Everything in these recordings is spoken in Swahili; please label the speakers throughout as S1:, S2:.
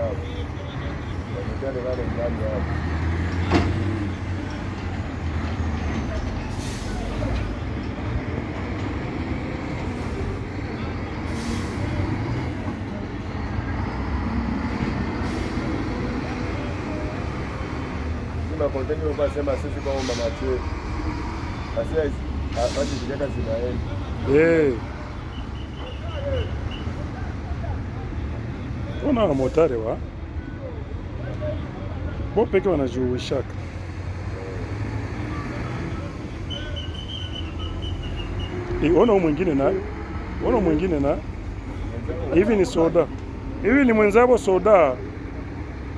S1: Wamekale wale ndani hapo. Sima konteni kwa sema sisi kwa mama chetu. Basi basi zikaka zinaenda.
S2: Ona motare wa bo peke wanajuishaka. Ona mwingine na hivi ni soda. Hivi ni mwenzabo soda.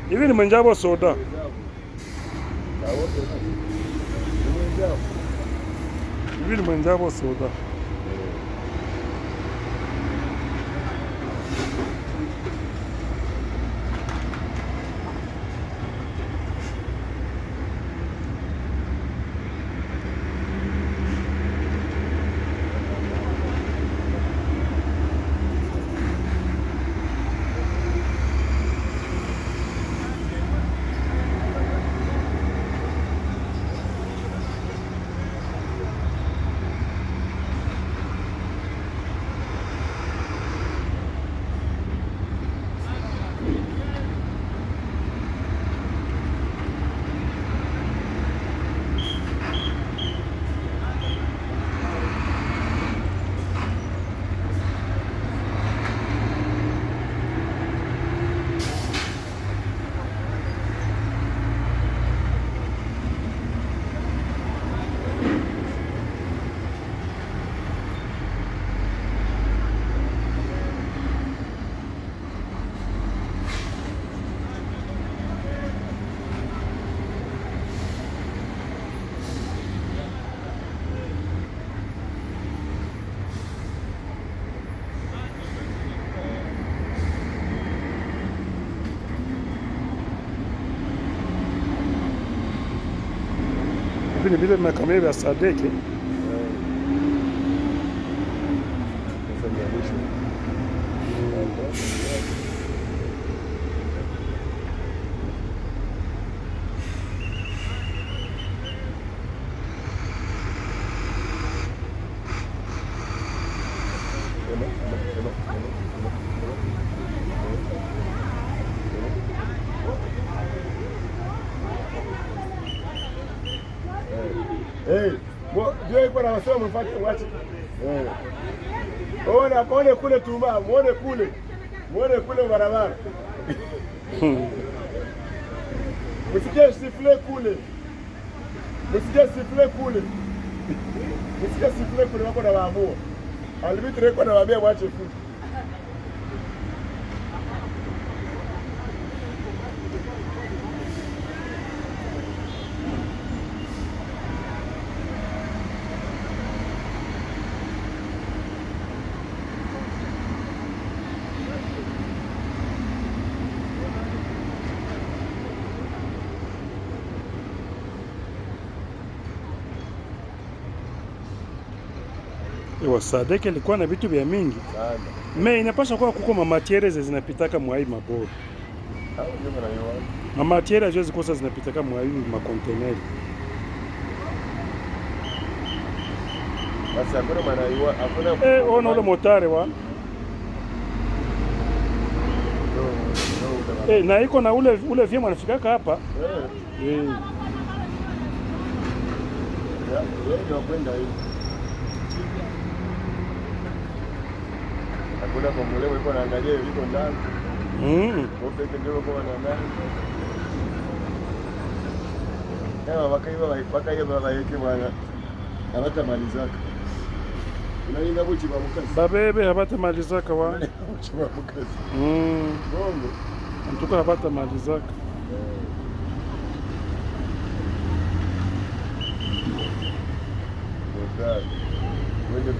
S2: Hivi ni mwenzabo soda. Hivi ni mwenzabo soda. Hivi ni vile makamera vya Sadeke.
S1: Ndio iko na wasema mfuate mwache. Ona muone kule Tuma, muone kule barabara. Msikie sifle kule. Msikie sifle kule wako na waamua. Alibitre iko na waambia mwache futi.
S2: Sadeke ilikuwa na vitu vya mingi. Me inapaswa kuwa kuko mamatiere zinapitaka mwai maboro. Mamatiere haziwezi kosa zinapitaka mwai makonteneri.
S1: Basi hakuna manaiwa, hakuna
S2: ona ule motare wa. Na iko na ule vyema anafikaka hapa.
S1: Ndio kwenda hivi. Hakuna pomolewa iko naangalia iko ndani. Wote ndio kwa ndani. Wakaiba yake bwana. Habata malizaka. Unainga buchi bamukazi.
S2: Babebe habata malizaka wa.
S1: Buchi bamukazi.
S2: Bongo. Mtuka habata malizaka.
S1: Ndio. Wende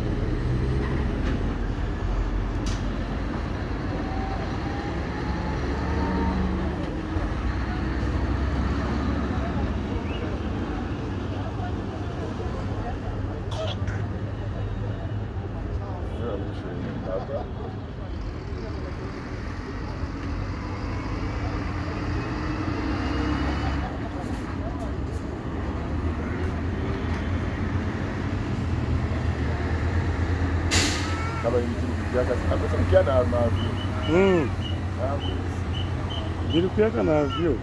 S1: kama hivi tulivyaka sasa mkiana mavyo
S2: vilikuweka na vyo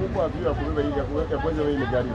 S1: huko avyo ya kubeba ile ya kuweza ile gari.